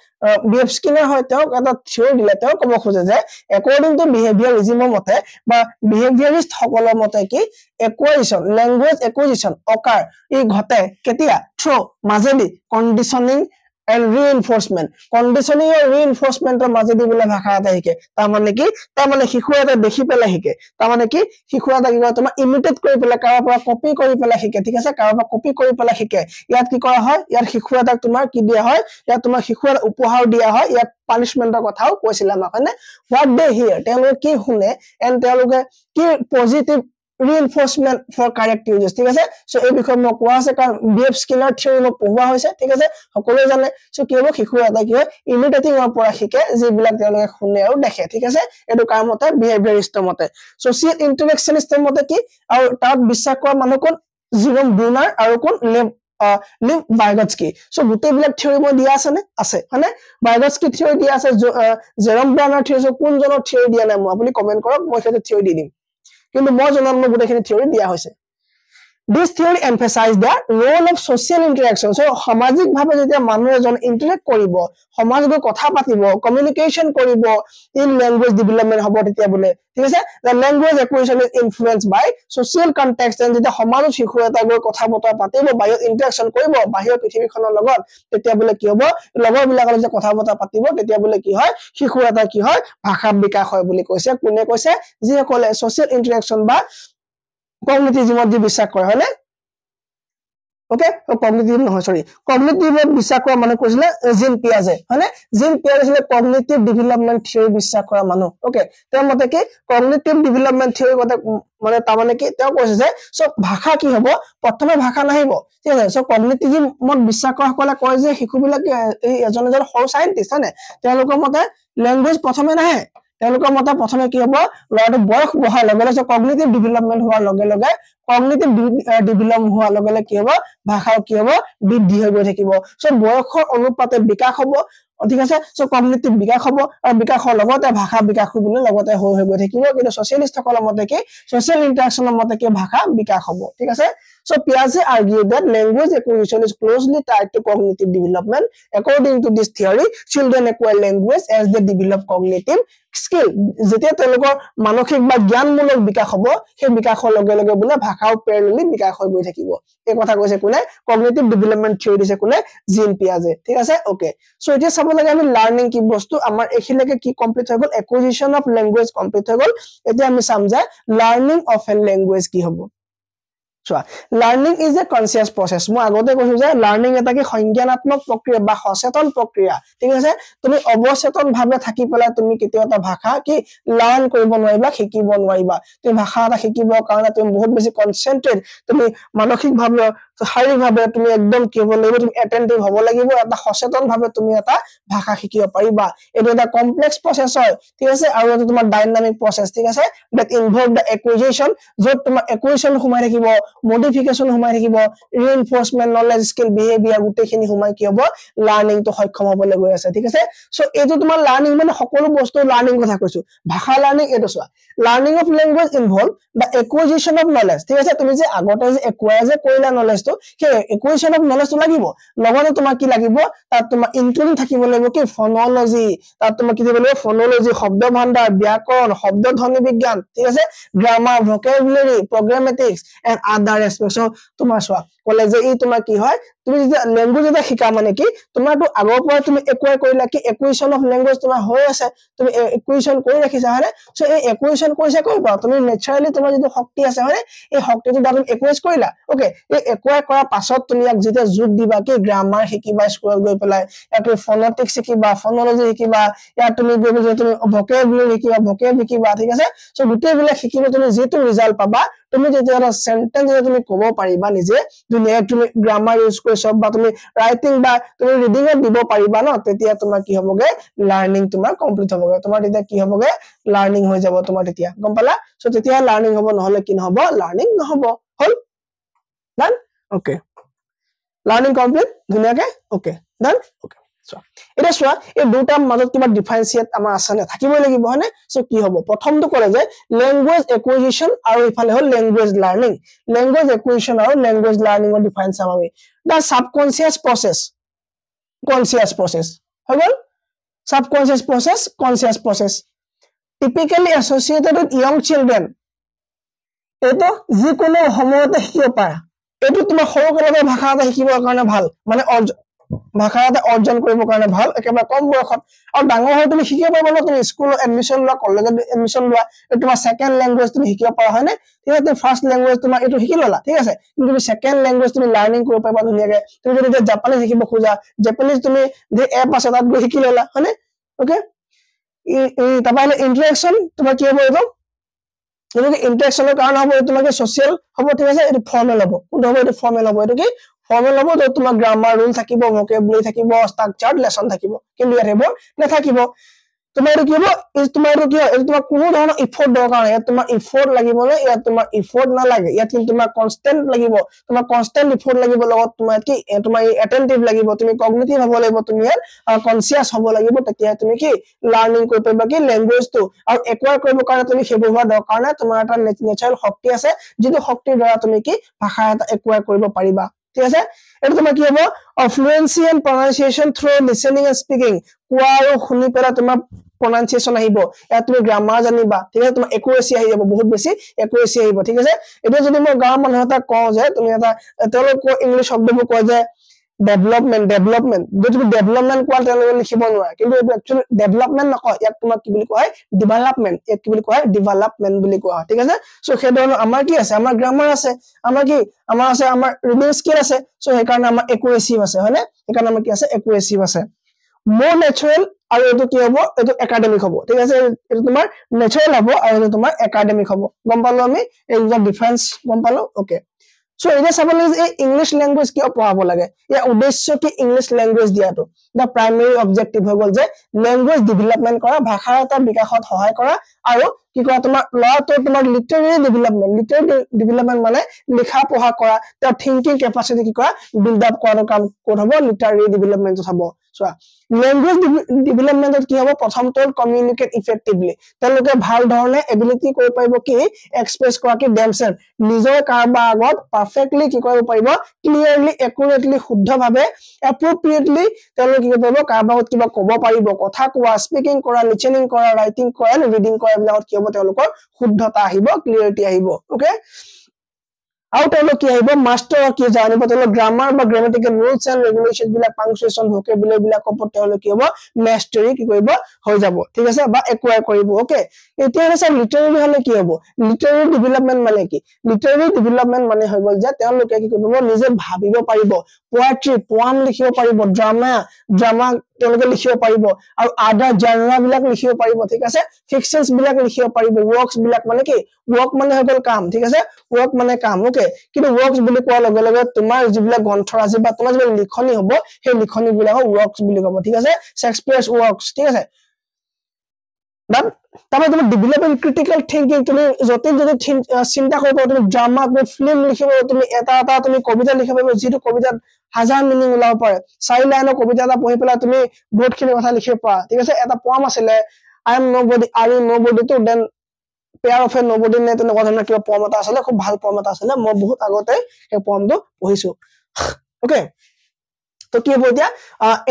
বিএফ স্কিনাৰ হয়। তেওঁ এটা থিয়ৰি দিলে, তেওঁ ক'ব খোজে যে according to behaviorism মতে বা behaviorist সকলৰ মতে কি acquisition, language acquisition অকাৰ ই ঘটে কেতিয়া, through মাজেদি conditioning and reinforcement, conditioning and reinforcement মাজেদি বোলে ভাষা এটা শিকে। তাৰমানে কি, তাৰমানে শিশু এটা দেখি পেলাই শিকে, তাৰমানে কি শিশু এটা কি কৰে তোমাৰ ইমিটেট কৰি পেলাই কাৰোবাৰ পৰা কপি কৰি পেলাই শিকে, ঠিক আছে। কাৰোবাৰ পৰা কপি কৰি পেলাই শিকে। ইয়াত কি কৰা হয়, ইয়াত শিশু এটাক তোমাৰ কি দিয়া হয়, ইয়াত তোমাৰ শিশু এটা উপহাৰ দিয়া হয়। ইয়াত পানিশমেন্টৰ কথাও কৈছিলে আমাক, হয়নে। হোৱাট দে হিয়াৰ, তেওঁলোকে কি শুনে, এণ্ড তেওঁলোকে কি positive reinforcement for correct uses, ঠিক আছে। সো এই বিষয়ে মই কোৱা আছে, কাৰণ বিএফ স্কিনাৰ থিয়ৰি মই পঢ়োৱা হৈছে, ঠিক আছে, সকলোৱে জানে। সো কি হ'ব, শিশু এটা কি হয় ইমিটেটিঙৰ পৰা শিকে, যিবিলাক তেওঁলোকে শুনে আৰু দেখে, ঠিক আছে। এইটো কাৰ মতে, বিহেভিয়ৰিষ্টৰ মতে। ছচিয়েল ইন্টাৰেকচনিষ্টৰ মতে কি, আৰু তাত বিশ্বাস কৰা মানুহ কোন, জিৰম ব্ৰুনাৰ আৰু কোন, লিভ ভাইগটস্কি। সো গোটেইবিলাক থিয়ৰি মই দিয়া আছে নে, আছে, হয়নে। ভাইগটস্কি থিয়ৰি দিয়া আছে, জেৰম ব্ৰুনাৰ থিয়ৰি, কোনজনৰ থিয়ৰি দিয়া নাই মই, আপুনি কমেন্ট কৰক, মই সেইটো থিয়ৰি দি দিম। কিন্তু মই জনাত মই গোটেইখিনি থিয়ৰি দিয়া হৈছে। This theory emphasizes the role of social interaction. So সামাজিক ভাৱে যেতিয়া মানুহ এজন ইন্টাৰেক্ট কৰিব, সমাজত কথা পাতিব, কমিউনিকেশ্যন কৰিব, ইন লেংগুৱেজ ডেভেলপমেন্ট হ'ব তেতিয়া বোলে, ঠিক আছে। The language acquisition is influenced by social context, যেতিয়া সমাজত শিশু এটা গৈ কথা বতৰা পাতিব, বাহিৰত ইন্টাৰেকশ্যন কৰিব বাহিৰৰ পৃথিৱীখনৰ লগত, তেতিয়া বোলে কি হ'ব, লগৰ বিলাকৰ যে কথা বতৰা পাতিব, তেতিয়া বোলে কি হয়, শিশু এটা কি হয়, ভাষা বিকাশ হয় বুলি কৈছে। কোনে কৈছে, যিসকলে ছচিয়েল ইন্টাৰেকশ্যন বা কগনিটিভিজমত যি বিশ্বাস কৰে, হয়নে। ওকে, কগনিটিভ নহয়, সৰি, কগনিটিভত বিশ্বাস কৰা মানুহ কৈছিলে জিন পিয়াজে, হয়নে। জিন পিয়াজে আছিলে কগনিটিভ ডেভেলপমেন্ট থিয়ৰি বিশ্বাস কৰা মানুহ। ওকে, তেওঁৰ মতে কি কগনিটিভ ডেভেলপমেন্ট থিয়ৰি মতে মানে তাৰমানে কি তেওঁ কৈছে যে চব ভাষা কি হ'ব, প্ৰথমে ভাষা নাহিব, ঠিক আছে। চব কগনিটিভত বিশ্বাস কৰা সকলে কয় যে শিশুবিলাক এই এজন সৰু চাইণ্টিষ্ট, হয়নে, তেওঁলোকৰ মতে লেংগুৱেজ প্ৰথমে নাহে। তেওঁলোকৰ মতে প্ৰথমে কি হ'ব, ল'ৰাটো বয়স বহাৰ লগে লগে কগনিটিভ ডেভেলপমেন্ট হোৱাৰ লগে লগে, কগনিটিভ ডেভেলপ হোৱাৰ লগে লগে কি হ'ব, ভাষাও কি হ'ব, বৃদ্ধি হৈ গৈ থাকিব। সো বয়সৰ অনুপাতে বিকাশ হ'ব, ঠিক আছে। সো কগনিটিভ বিকাশ হ'ব, আৰু বিকাশৰ লগতে ভাষা বিকাশ হ'বলৈ লগতে হৈ গৈ থাকিব। কিন্তু ছচিয়েলিষ্টসকলৰ মতে কি, ছচিয়েল ইন্টাৰেকশ্যনৰ মতে কি ভাষা বিকাশ হ'ব, ঠিক আছে। So Piaget argued that language acquisition is closely tied to cognitive development. According to this theory, children acquire language as they develop cognitive skill. যেতিয়া তেওঁলোকৰ মানসিক বা জ্ঞানমূলক বিকাশ হ'ব, সেই বিকাশৰ লগে লগে বোলে ভাষাও প্যাৰেলালি বিকাশ হৈ গৈ থাকিব। এই কথা কৈছে কোনে, কগনিটিভ ডেভেলপমেন্ট থিয়ৰি দিছে কোনে, জিন পিয়াজে, ঠিক আছে। ওকে, সো এতিয়া চাব লাগে আমি লাৰ্নিং কি বস্তু। আমাৰ এইখিনিলৈকে কি কমপ্লিট হৈ গ'ল, একুইজিশ্যন অফ লেংগুৱেজ কমপ্লিট হৈ গ'ল। এতিয়া আমি চাম যে লাৰ্নিং অফ এ লেংগুৱেজ কি হ'ব। চোৱা, learning is a conscious process. মই আগতে কৈছো যে লাৰ্নিং এটা কি সংজ্ঞানাত্মক প্ৰক্ৰিয়া বা সচেতন প্ৰক্ৰিয়া, ঠিক আছে। তুমি অৱচেতন ভাৱে থাকি পেলাই তুমি কেতিয়াও এটা ভাষা কি লাৰ্ণ কৰিব নোৱাৰিবা, শিকিব নোৱাৰিবা। তুমি ভাষা এটা শিকিবৰ কাৰণে তুমি বহুত বেছি কনচেন্ট্ৰেট, তুমি মানসিকভাৱে শাৰীৰিকভাৱে তুমি একদম কি হ'ব লাগিব, তুমি এটেন্টিভ হ'ব লাগিব, এটা সচেতন ভাৱে তুমি এটা ভাষা শিকিব পাৰিবা। এইটো এটা কমপ্লেক্স প্ৰচেছ হয়, ঠিক আছে। আৰু এইটো তোমাৰ ডাইনামিক প্ৰচেছ, ঠিক আছে, that involve the acquisition, য'ত তোমাৰ acquisition সোমাই থাকিব, মডিফিকেশ্যন সোমাই থাকিব, ৰিএনফৰ্চমেন্ট, নলেজ, স্কিল, বিহেভিয়াৰ গোটেইখিনি সোমাই কি হ'ব, লাৰ্নিংটো সক্ষম হ'বলৈ গৈ আছে, ঠিক আছে। সো এইটো তোমাৰ লাৰ্নিং মানে সকলো বস্তু লাৰ্নিং কথা কৈছো। ভাষা লাৰ্নিং এইটো চোৱা, learning of language involve the acquisition of knowledge, ঠিক আছে। তুমি যে আগতে যে একুৱাই যে কৰিলা নলেজটো, সেই একুইজিশ্যন অফ নলেজটো লাগিব। লগতে তোমাৰ কি লাগিব, তাত তোমাৰ ইনক্লুডিং থাকিব লাগিব কি ফনলজি, তাত তোমাৰ কি থাকিব লাগিব, ফনলজি, শব্দ ভাণ্ডাৰ, ব্যাকৰণ, শব্দ ধ্বনি বিজ্ঞান, ঠিক আছে, গ্ৰামাৰ, ভকেবুলাৰী, প্ৰগ্ৰামেটিক্স এণ্ড আদাৰ এছপেক্টছ। তোমাৰ চোৱা ক'লে যে ই তোমাৰ কি হয়, তুমি যেতিয়া ল্যাঙ্গুৱেজ এটা শিকা মানে কি তোমাৰটো আগৰ পৰা তুমি একুৱাই কৰিলা কি একুৱেশ্যন অফ ল্যাঙ্গুৱেজ তোমাৰ হৈ আছে তুমি একুৱেশ্যন কৰি ৰাখিছা হয়নে সো এই একুৱেশ্যন কৰিছা কৰিবা তুমি নেচাৰালি তোমাৰ যিটো শক্তি আছে হয়নে এই শক্তিটো তুমি একুৱেছ কৰিলা ওকে এই একুৱাই কৰাৰ পাছত তুমি ইয়াক যেতিয়া যোগ দিবা কি গ্ৰামাৰ শিকিবা স্কুলত গৈ পেলাই ইয়াত তুমি ফনেটিক্স শিকিবা ফনলজি শিকিবা ইয়াত তুমি গৈ পেলাই তুমি ভোকেবুলাৰি শিকিবা ভোকেব শিকিবা ঠিক আছে সো গোটেইবিলাক শিকিলে তুমি যেটো ৰিজাল্ট পাবা তুমি যেতিয়া এটা সেন্টেন্স তুমি ক'ব পাৰিবা নিজে দুনিয়া তুমি গ্ৰামাৰ ইউজ কৰিছা বা তুমি ৰাইটিং বা তুমি ৰিডিংত দিব পাৰিবা ন তেতিয়া তোমাৰ কি হ'বগে লাৰ্নিং তোমাৰ কমপ্লিট হ'বগে তোমাৰ তেতিয়া কি হ'বগে লাৰ্নিং হৈ যাব তোমাৰ তেতিয়া গম পালা সো তেতিয়া লাৰ্নিং হ'ব নহলে কি নহব লাৰ্নিং নহব হল ডান ওকে লাৰ্নিং কমপ্লিট ধুনিয়াকে ওকে ডান ওকে সো এটা সোৱা এই দুটা মাজত কিবা ডিফাৰেন্সিয়েট আমাৰ আছে না থাকিবই লাগিব হয়নে সো কি হ'ব প্ৰথমটো কৰে যে ল্যাঙ্গুৱেজ একুইজিশন আৰু ইফালে হ'ল ল্যাঙ্গুৱেজ লাৰ্নিং ল্যাঙ্গুৱেজ একুইজিশন আৰু ল্যাঙ্গুৱেজ লাৰ্নিংৰ ডিফাৰেন্স আমি the subconscious process conscious process হৈ গল subconscious process conscious process typically associated with young children এটো যিকোনো সময়তে শিকিব পাৰা এটো তোমাৰ সৰু কালতে ভাষা এটা শিকিবৰ কাৰণে ভাল মানে ভাষা এটা অৰ্জন কৰিবৰ কাৰণে ভাল একেবাৰে কম বয়সত আৰু ডাঙৰ হৈ তুমি শিকিব পাৰিবা তুমি স্কুলত এডমিশন লোৱা কলেজত এডমিশন লোৱা তোমাৰ সেকেন্ড ল্যাঙ্গুৱেজ তুমি শিকিব পাৰা হয়নে ঠিক আছে ফাৰ্স্ট ল্যাঙ্গুৱেজ তোমাৰ এটো শিকি ললা ঠিক আছে কিন্তু তুমি সেকেন্ড ল্যাঙ্গুৱেজ তুমি লাৰ্নিং কৰিব পাৰিবা ধুনিয়াকে তুমি যদি জাপানীজ শিকিব খোজা জাপানীজ তুমি যে এপ আছে তাত গৈ শিকি ললা হয়নে ওকে তাবালে ইন্টাৰেকশন তোমাৰ কি হ'ব এইটো এটো ইন্টাৰেকশনৰ কাৰণ হ'ব তোমাকে সোশ্যাল হ'ব ঠিক আছে এটো ফৰ্মেল হ'ব কোনটো হ'ব এটো ফৰ্মেল হ'ব এটো কি ফৰ্মেল হ'ব তো তোমাৰ গ্ৰামাৰ ৰুল থাকিব ভোকেবুলাৰি থাকিব স্ট্ৰাকচাৰ্ড লেসন থাকিব কিন্তু ইয়াত হ'ব নাথাকিব তোমাৰ এটো কি হ'ব তোমাৰ এটো কি এটো তোমাৰ কোনো ধৰণৰ ইফৰ্ট দৰকাৰ নাই তোমাৰ ইফৰ্ট লাগিবলে ইয়াত তোমাৰ ইফৰ্ট না লাগে ইয়াত কিন্তু তোমাৰ কনস্ট্যান্ট লাগিব তোমাৰ কনস্ট্যান্ট ইফৰ্ট লাগিব লগত তোমাৰ কি তোমাৰ এটেনটিভ লাগিব তুমি কগনিটিভ হ'ব লাগিব তুমি কনসিয়াস হ'ব লাগিব তেতিয়া তুমি কি লাৰ্নিং কৰিব পাৰিবা কি ল্যাঙ্গুৱেজটো আৰু একুৱায়াৰ কৰিব কাৰণে তুমি হেবু হোৱা দৰকাৰ নাই তোমাৰ এটা নেচাৰেল শক্তি আছে যিটো শক্তিৰ দ্বাৰা তুমি কি ভাষা এটা একুৱায়াৰ কৰিব পাৰিবা ঠিক আছে এটো তোমাৰ কি হ'ব fluency and pronunciation through listening and speaking কোৱা আৰু শুনি পেলা তোমাৰ pronunciation আহিব এয়া তুমি গ্ৰামাৰ জানিবা ঠিক আছে তোমাৰ একুৰেসি আহি যাব বহুত বেছি একুৰেসি আহিব ঠিক আছে এটা যদি মই গাঁৱৰ মানুহ এটা কওঁ যে তুমি এটা তেওঁলোক ইংলিশ শব্দবোৰ কয় যে ডেভেলপমেন্ট যদি তুমি ডেভেলপমেন্ট কোৱা তেওঁলোকে লিখিব নোৱাৰে কিন্তু এটো একচুয়ালি ডেভেলপমেন্ট নকয় ইয়াক তোমাক কি বুলি কয় ডেভেলপমেন্ট ইয়াক কি বুলি কয় ডেভেলপমেন্ট বুলি কোৱা ঠিক আছে সো হেডৰ আমাৰ কি আছে আমাৰ গ্ৰামাৰ আছে আমাৰ কি আমাৰ আছে আমাৰ ৰিডিং স্কিল আছে সো সেই কাৰণে আমাৰ একুৰেসি আছে হয়নে সেই কাৰণে আমাৰ কি আছে একুৰেসি আছে more natural আৰু এটো কি হ'ব এটো একাডেমিক হ'ব ঠিক আছে এটো তোমাৰ নেচাৰেল হ'ব আৰু এটো তোমাৰ একাডেমিক হ'ব গম পালো আমি এই দুটা ডিফাৰেন্স গম পালো ওকে সো এটা সাবলে এই ইংলিশ ল্যাঙ্গুৱেজ কিয় পঢ়াব লাগে ইয়াৰ উদ্দেশ্য কি ইংলিশ ল্যাঙ্গুৱেজ দিয়াটো দা প্ৰাইমাৰী অবজেক্টিভ হৈ গল যে ল্যাঙ্গুৱেজ ডেভেলপমেন্ট কৰা ভাষাৰ এটা বিকাশত সহায় কৰা আৰু কি কৰা তোমাৰ লটো তোমাৰ লিটাৰেৰী ডেভেলপমেন্ট মানে লিখা পঢ়া কৰা তাৰ থিংকিং ক্যাপাসিটি কি কৰা বিল্ড আপ কৰাৰ কাম কোড হ'ব লিটাৰেৰী ডেভেলপমেন্ট হ'ব সো ল্যাঙ্গুৱেজ ডেভেলপমেন্টত কি হ'ব প্ৰথমটো কমিউনিকেট ইফেক্টিভলি তেওঁলোকে ভাল ধৰণে এবিলিটি কৰিব পাৰিব কি এক্সপ্ৰেছ কৰা কি দেমসেল নিজৰ কাৰবা আগত পাৰফেক্টলি কি কৰিব পাৰিব ক্লিয়াৰলি একুৰেটলি শুদ্ধভাৱে এপ্ৰোপ্ৰিয়েটলি তেওঁলোকে কি কৰিব কাৰবাত কিবা ক'ব পাৰিব কথা কোৱা স্পিকিং কৰা লিসেনিং কৰা ৰাইটিং কৰা ৰিডিং কৰা এইবিলাকত কি হ'ব তেওঁলোকৰ শুদ্ধতা আহিব ক্লিয়াৰিটি আহিব ওকে আৰু তেওঁলোক কি আহিব মাস্টাৰ কি জানিব তেওঁলোক গ্ৰামাৰ বা গ্ৰামাটিক্যাল ৰুলস এন্ড ৰেগুলেশনস বিলাক পাংচুৱেচন ভোকেবুলাৰি বিলাক ওপৰত তেওঁলোক কি হ'ব মাস্টাৰি কি কৰিব হৈ যাব ঠিক আছে বা একুৱায়াৰ কৰিব ওকে এতিয়া আছে লিটাৰেৰী হলে কি হ'ব লিটাৰেৰী ডেভেলপমেন্ট মানে কি লিটাৰেৰী ডেভেলপমেন্ট মানে হৈ গল যে তেওঁলোকে কি কৰিব নিজে ভাবিব পাৰিব পোয়েট্ৰি পোয়াম লিখিব পাৰিব ড্ৰামা তেওঁলোকে লিখিব পাৰিব আৰু আদাৰ জনৰা বিলাক লিখিব পাৰিব ঠিক আছে ফিকশনস বিলাক লিখিব পাৰিব ওয়াৰ্কস বিলাক মানে কি ওয়াৰ্ক মানে হৈ গল কাম ঠিক আছে ওয়াৰ্ক মানে কাম ওকে কিন্তু ওয়াৰ্কস বুলি কোৱাৰ লগে লগে তোমাৰ যিবিলাক গ্ৰন্থ আছে বা তোমাৰ যিবিলাক লিখনি হ'ব সেই লিখনি বিলাক ওয়াৰ্কস বুলি ক'ব ঠিক আছে শেক্সপিয়াৰছ ওয়াৰ্কস ঠিক আছে দান তাৰপৰে তুমি ডেভেলপিং ক্ৰিটিক্যাল থিংকিং তুমি যত চিন্তা কৰিব তুমি ড্ৰামা তুমি ফিল্ম লিখিব তুমি এটা তুমি কবিতা লিখিব যেটো কবিতাত হাজাৰ মিনিং ওলাব পাৰে 4 লাইনৰ কবিতা এটা পঢ়ি পেলাই তুমি বহুতখিনি কথা লিখিব পাৰা ঠিক আছে এটা পোৱাম আছিল I am nobody are you nobody too then pair of a nobody নে তেনেকুৱা ধৰণৰ কিবা পোৱাম এটা আছিল খুব ভাল পোৱাম এটা আছিল মই বহুত আগতে এই পোৱামটো পঢ়িছো ওকে তো তো কি হ'ব এতিয়া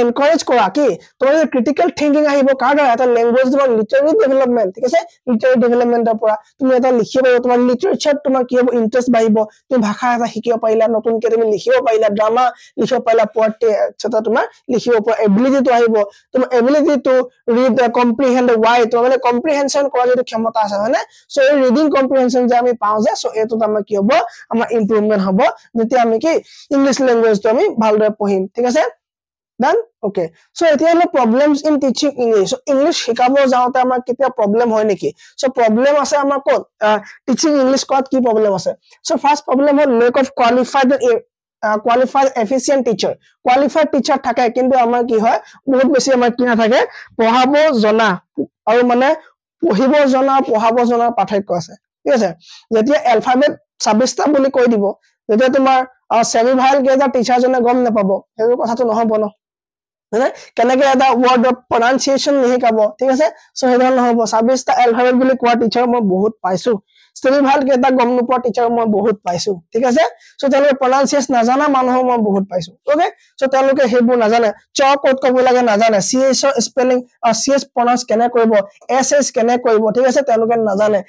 এনকাৰেজ কৰা কি তোমাৰ ক্ৰিটিকেল থিংকিং আহিব কাৰ দ্বাৰা এটা ল্যাঙ্গুৱেজ তোমাৰ লিটাৰেৰী ডেভেলপমেন্ট ঠিক আছে লিটাৰেৰী ডেভেলপমেন্টৰ পৰা তুমি এটা লিখিব পাৰিবা তোমাৰ লিটাৰেচাৰ তোমাৰ কি হ'ব ইন্টাৰেষ্ট বাঢ়িব তুমি ভাষা এটা শিকিব পাৰিলা নতুনকৈ তুমি লিখিব পাৰিলা ড্ৰামা লিখিব পাৰিলা পোৱাট্ৰি etc তোমাৰ লিখিব পৰা এবিলিটিটো আহিব তোমাৰ এবিলিটি টু ৰিড কম্প্ৰিহেন্ড ওয়াই তোমাৰ মানে কম্প্ৰিহেনশন কৰা যদি ক্ষমতা আছে হয়নে সো এই ৰিডিং কম্প্ৰিহেনশন যে আমি পাওঁ যে সো এটো আমাৰ কি হ'ব আমাৰ ইমপ্ৰুভমেন্ট হ'ব যেতিয়া আমি কি ইংলিশ ল্যাঙ্গুৱেজটো আমি ভালদৰে পঢ়িম ঠিক আছে Done? Okay. So, এতিয়া হলো problems in teaching English. So, English শিকাব যাওঁতে আমাৰ কেতিয়া problem হয় নেকি? So, problem আছে আমাৰ ক'ত? Teaching English ক'ত কি problem আছে? So, first problem হ'ল lack of qualified efficient teacher. Qualified teacher থাকে কিন্তু আমাৰ কি হয় বহুত বেছি আমাৰ কি নাথাকে পঢ়াব জনা আৰু মানে পঢ়াব জনা পাৰ্থক্য আছে ঠিক আছে যেতিয়া এলফাবেট 26টা বুলি কৈ দিব যেতিয়া তোমাৰ সেমি ভাইল কেইটা টিচাৰ জনে গম নাপাব সেইটো কথাটো নহব ন মানে কেনেকৈ এটা ওয়ার্ড অফ প্রনাউন্সিয়েশন নিহিকাব ঠিক আছে সো হেডল নহব 26টা এলফাবেট বুলি কোৱা টিচাৰ মই বহুত পাইছো সেমি ভাইল কেইটা গম নোপোৱা টিচাৰ মই বহুত পাইছো ঠিক আছে সো তেওঁলোকে প্ৰনাউন্সিয়েশন নাজানা মানুহ মই বহুত পাইছো ওকে সো তেওঁলোকে হেবোৰ নাজানে চ কোড কব লাগে নাজানে সিএস স্পেলিং সিএস প্ৰনাউন্স কেনে কৰিব এসএস কেনে কৰিব ঠিক আছে তেওঁলোকে নাজানে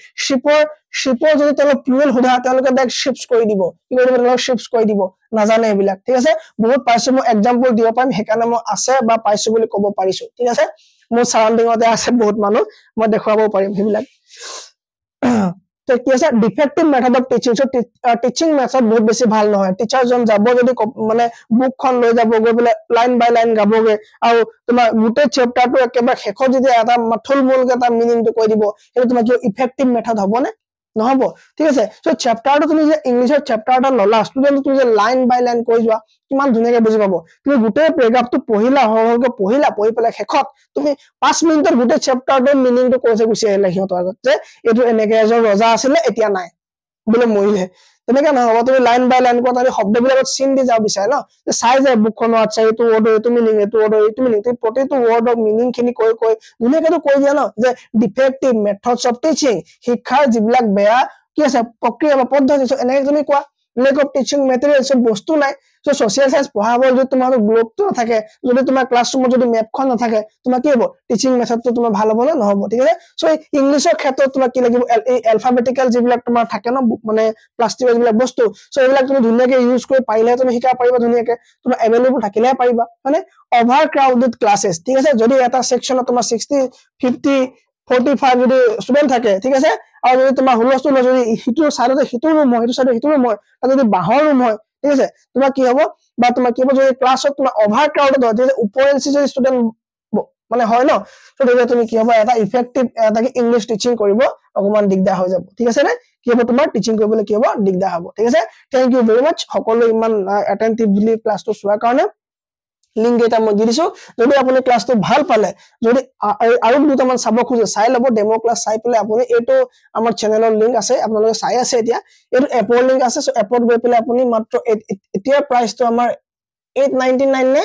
শিপৰ যদি তেওঁলোক প্লুৰেল হোধা তেওঁলোকে ডাইৰেক্ট শিপস কৰি দিব কি কৰিব তেওঁলোক শিপস কৰি দিব নাজানে এইবিলাক ঠিক আছে বহুত পাইছো মই এক্সাম্পল দিব পাৰিম হেকানে মই আছে বা পাইছো বুলি ক'ব পাৰিছো ঠিক আছে মোৰ সাৰাউন্ডিংতে আছে বহুত মানুহ মই দেখুৱাব পাৰিম হেবিলাক তো কি আছে defective method of teaching so teaching method বহুত বেছি ভাল নহয় টিচাৰ জন যাব যদি মানে বুকখন লৈ যাব গৈ বলে লাইন বাই লাইন গাবগে আৰু তোমাৰ গুটে চেপ্টাৰটো একেবাৰে শেষত যদি এটা থুলমূলকে এটা মিনিংটো কৈ দিব সেইটো তোমাৰ কি ইফেক্টিভ মেথড হ'বনে নহব ঠিক আছে সো চেপ্টাৰটো তুমি যে ইংলিশৰ চেপ্টাৰটা ললা ষ্টুডেন্ট তুমি যে লাইন বাই লাইন কৈ যোৱা কিমান ধুনীয়াকৈ বুজি পাব তুমি গুটে প্যাৰাগ্ৰাফটো পঢ়িলা হৰহৰকৈ পঢ়িলা পঢ়ি পেলাই শেষত তুমি 5 মিনিটৰ গুটে চেপ্টাৰটোৰ মিনিংটো কৈছে গুছি আহিলা হিহঁতৰ আগত যে এটো এনেকে এজন ৰজা আছিল এতিয়া নাই বলে মৰিলে তেনেকা নহব তুমি লাইন বাই লাইন কোৱা তাৰে শব্দবিলাকত চিন দি যাও বিচাৰে ন চাই যায় বুকখনৰ আচ্ছা এইটো ওয়াৰ্ড এইটো মিনিং এইটো ওয়াৰ্ড এইটো মিনিং তুমি প্ৰতিটো ওয়াৰ্ডৰ মিনিং খিনি কৈ ধুনীয়াকৈ কৈ দিয়া ন যে ডিফেক্টিভ মেথডস অফ টিচিং শিক্ষাৰ যিবিলাক বেয়া কি আছে প্ৰক্ৰিয়া বা পদ্ধতি এনেকৈ তুমি কোৱা lack of teaching materials বস্তু নাই সো সোশ্যাল সায়েন্স পঢ়াব যদি তোমাৰ গ্লোবটো নাথাকে যদি তোমাৰ ক্লাছৰুমত যদি মেপখন নাথাকে তোমাৰ কি হ'ব টিচিং মেথডটো তোমাৰ ভাল হ'ব না নহব ঠিক আছে সো ইংলিশৰ ক্ষেত্ৰত তোমাৰ কি লাগিব এলফাবেটিক্যাল যিবিলাক তোমাৰ থাকে ন মানে প্লাস্টিকৰ যিবিলাক বস্তু সো এইবিলাক তুমি ধুনীয়াকৈ ইউজ কৰি পাৰিলে তুমি শিকা পাৰিবা ধুনীয়াকৈ তোমাৰ अवेलेबल থাকিলে পাৰিবা মানে ওভাৰ ক্ৰাউডেড ক্লাसेस ঠিক আছে যদি এটা সেকশনত তোমাৰ 60 50 45 যদি স্টুডেন্ট থাকে ঠিক আছে আৰু যদি তোমাৰ হুলস্থুল যদি হিটো সাইডতে হিটো ৰুম হয় হিটো সাইডতে হিটো ৰুম হয় আৰু যদি বাহৰ ৰুম হয় ঠিক আছে তোমাৰ কি হ'ব বা তোমাৰ কি হ'ব যদি ক্লাছত তোমাৰ ওভাৰ ক্ৰাউডেড হয় যে উপৰেঞ্চি যদি স্টুডেন্ট মানে হয় ন তো তেতিয়া তুমি কি হ'ব এটা ইফেক্টিভ এটা ইংলিশ টিচিং কৰিব অকমান দিগদাৰ হৈ যাব ঠিক আছে নে কি হ'ব তোমাৰ টিচিং কৰিবলৈ কি হ'ব দিগদাৰ হ'ব ঠিক আছে থ্যাংক ইউ ভেৰি মাচ সকলো ইমান অ্যাটেন্টিভলি ক্লাছটো চোৱাৰ কাৰণে লিংক এটা মই দি দিছো যদি আপুনি ক্লাছটো ভাল পালে যদি আৰু দুটামান চাব খুজে চাই লব ডেমো ক্লাছ চাই পেলে আপুনি এটো আমাৰ চেনেলৰ লিংক আছে আপোনালোকে চাই আছে এতিয়া এটো এপৰ লিংক আছে সো এপত গৈ পেলে আপুনি মাত্ৰ এতিয়া প্ৰাইসটো আমাৰ 899 নে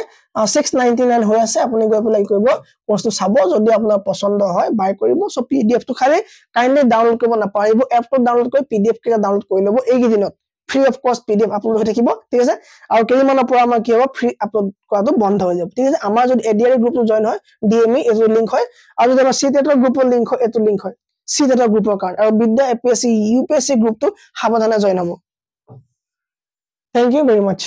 699 হৈ আছে আপুনি গৈ পেলে কৰিব বস্তু চাব যদি আপোনাৰ পছন্দ হয় বাই কৰিব সো পিডিএফ টো খালি কাইন্ডলি ডাউনলোড কৰিব নাপাৰিব এপটো ডাউনলোড কৰি পিডিএফ কে ডাউনলোড কৰি লব এই দিনত free of cost pdf upload হৈ থাকিব ঠিক আছে আৰু কেইমানৰ পৰা আমাৰ কি হ'ব ফ্ৰী আপলোড কৰাটো বন্ধ হৈ যাব ঠিক আছে আমাৰ যদি এডিআৰ গ্ৰুপটো জয়েন হয় ডিএমই এজো লিংক হয় আৰু যদি আমাৰ সিটেটৰ গ্ৰুপৰ লিংক হয় এটো লিংক হয় সিটেটৰ গ্ৰুপৰ কাৰণ আৰু বিদ্যা এপিএসসি ইউপিএসসি গ্ৰুপটো সাৱধানে জয়েন হ'ব থ্যাংক ইউ ভেৰি মাচ